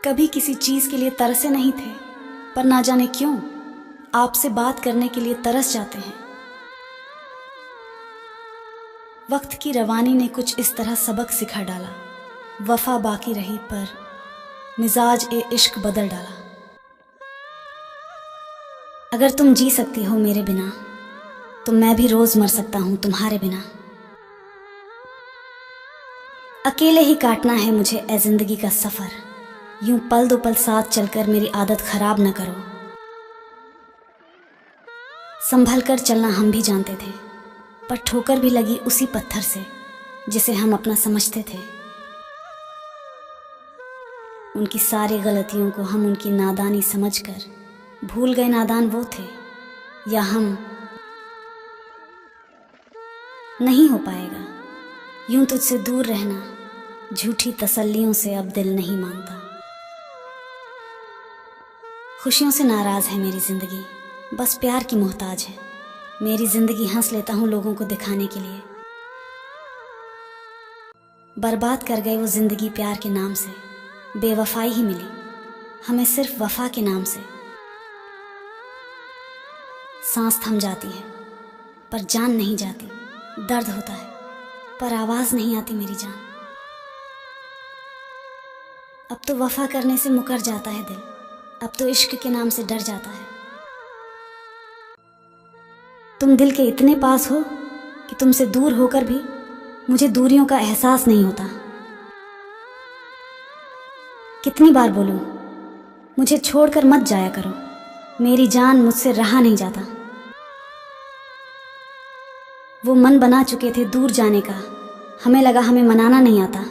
कभी किसी चीज़ के लिए तरसे नहीं थे, पर ना जाने क्यों आपसे बात करने के लिए तरस जाते हैं। वक्त की रवानी ने कुछ इस तरह सबक सिखा डाला, वफा बाकी रही पर मिजाज ए इश्क बदल डाला। अगर तुम जी सकती हो मेरे बिना, तो मैं भी रोज मर सकता हूँ तुम्हारे बिना। अकेले ही काटना है मुझे ए जिंदगी का सफर, यूं पल दो पल साथ चलकर मेरी आदत खराब न करो। संभल कर चलना हम भी जानते थे, पर ठोकर भी लगी उसी पत्थर से जिसे हम अपना समझते थे। उनकी सारी गलतियों को हम उनकी नादानी समझकर भूल गए नादान वो थे या हम। नहीं हो पाएगा यूं तुझसे दूर रहना, झूठी तसल्लियों से अब दिल नहीं मानता। खुशियों से नाराज है मेरी जिंदगी, बस प्यार की मोहताज है मेरी जिंदगी। हंस लेता हूँ लोगों को दिखाने के लिए। बर्बाद कर गए वो जिंदगी प्यार के नाम से, बेवफाई ही मिली हमें सिर्फ वफा के नाम से। सांस थम जाती है पर जान नहीं जाती, दर्द होता है पर आवाज नहीं आती मेरी जान। अब तो वफा करने से मुकर जाता है दिल, अब तो इश्क के नाम से डर जाता है। तुम दिल के इतने पास हो कि तुमसे दूर होकर भी मुझे दूरियों का एहसास नहीं होता। कितनी बार बोलूं मुझे छोड़कर मत जाया करो, मेरी जान मुझसे रहा नहीं जाता। वो मन बना चुके थे दूर जाने का, हमें लगा हमें मनाना नहीं आता।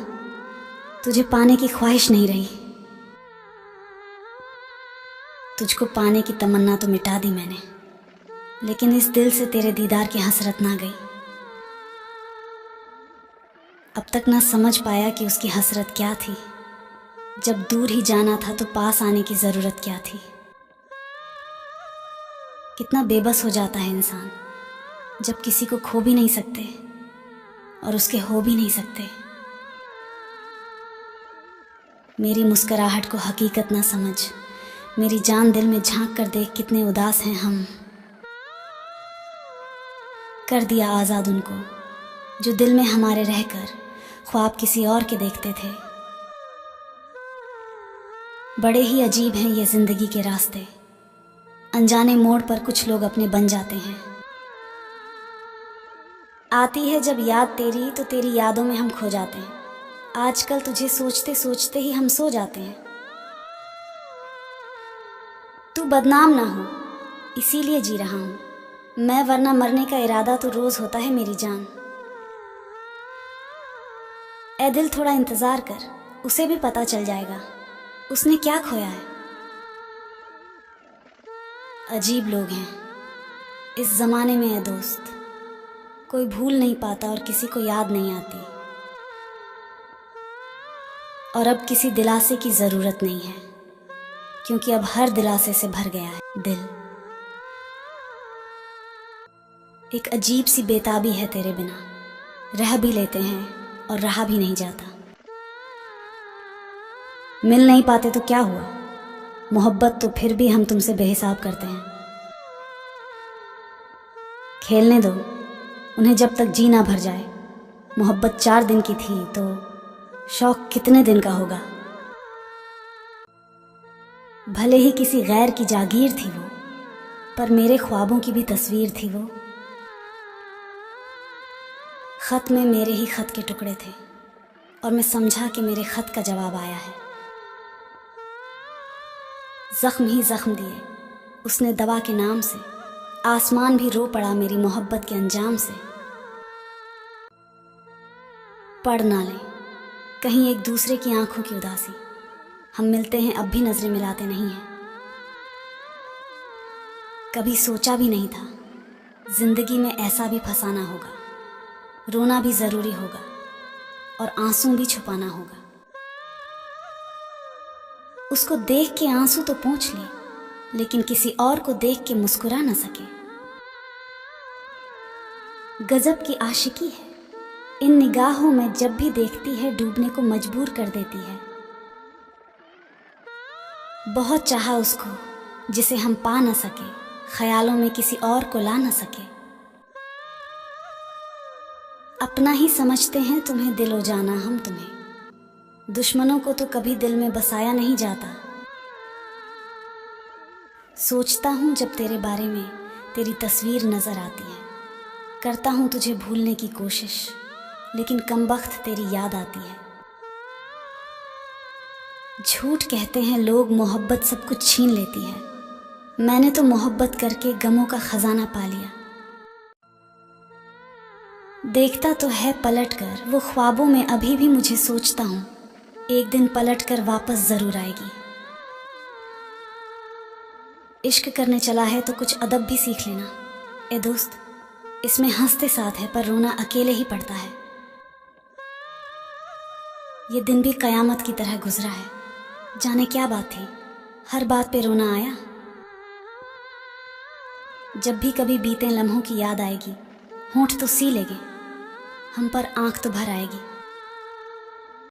तुझे पाने की ख्वाहिश नहीं रही, तुझको पाने की तमन्ना तो मिटा दी मैंने, लेकिन इस दिल से तेरे दीदार की हसरत ना गई। अब तक ना समझ पाया कि उसकी हसरत क्या थी, जब दूर ही जाना था तो पास आने की जरूरत क्या थी। कितना बेबस हो जाता है इंसान जब किसी को खो भी नहीं सकते और उसके हो भी नहीं सकते। मेरी मुस्कुराहट को हकीकत ना समझ, मेरी जान दिल में झांक कर देख कितने उदास हैं हम। कर दिया आज़ाद उनको जो दिल में हमारे रहकर ख्वाब किसी और के देखते थे। बड़े ही अजीब हैं ये जिंदगी के रास्ते, अनजाने मोड़ पर कुछ लोग अपने बन जाते हैं। आती है जब याद तेरी तो तेरी यादों में हम खो जाते हैं। आजकल तुझे सोचते सोचते ही हम सो जाते हैं। तू बदनाम ना हो इसीलिए जी रहा हूं मैं, वरना मरने का इरादा तो रोज होता है मेरी जान। ए दिल थोड़ा इंतजार कर, उसे भी पता चल जाएगा उसने क्या खोया है। अजीब लोग हैं इस जमाने में है दोस्त, कोई भूल नहीं पाता और किसी को याद नहीं आती। और अब किसी दिलासे की जरूरत नहीं है, क्योंकि अब हर दिलासे से भर गया है दिल। एक अजीब सी बेताबी है तेरे बिना, रह भी लेते हैं और रहा भी नहीं जाता। मिल नहीं पाते तो क्या हुआ, मोहब्बत तो फिर भी हम तुमसे बेहिसाब करते हैं। खेलने दो उन्हें जब तक जी ना भर जाए। मोहब्बत 4 दिन की थी तो शौक कितने दिन का होगा। भले ही किसी गैर की जागीर थी वो, पर मेरे ख्वाबों की भी तस्वीर थी वो। खत में मेरे ही खत के टुकड़े थे और मैं समझा कि मेरे खत का जवाब आया है। जख्म ही जख्म दिए उसने दवा के नाम से, आसमान भी रो पड़ा मेरी मोहब्बत के अंजाम से। पढ़ ना ले कहीं एक दूसरे की आंखों की उदासी, हम मिलते हैं अब भी नजरें मिलाते नहीं हैं। कभी सोचा भी नहीं था जिंदगी में ऐसा भी फंसाना होगा, रोना भी जरूरी होगा और आंसू भी छुपाना होगा। उसको देख के आंसू तो पोंछ लिए, लेकिन किसी और को देख के मुस्कुरा ना सके। गजब की आशिकी है इन निगाहों में, जब भी देखती है डूबने को मजबूर कर देती है। बहुत चाहा उसको जिसे हम पा न सके, ख्यालों में किसी और को ला न सके। अपना ही समझते हैं तुम्हें दिलो जाना हम तुम्हें, दुश्मनों को तो कभी दिल में बसाया नहीं जाता। सोचता हूँ जब तेरे बारे में तेरी तस्वीर नज़र आती है, करता हूँ तुझे भूलने की कोशिश, लेकिन कमबख्त तेरी याद आती है। झूठ कहते हैं लोग मोहब्बत सब कुछ छीन लेती है, मैंने तो मोहब्बत करके गमों का खजाना पा लिया। देखता तो है पलट कर वो ख्वाबों में, अभी भी मुझे सोचता हूँ एक दिन पलट कर वापस ज़रूर आएगी। इश्क करने चला है तो कुछ अदब भी सीख लेना ए दोस्त, इसमें हंसते साथ है पर रोना अकेले ही पड़ता है। ये दिन भी कयामत की तरह गुजरा है, जाने क्या बात थी हर बात पे रोना आया। जब भी कभी बीते लम्हों की याद आएगी, होंठ तो सी लेंगे हम पर आंख तो भर आएगी।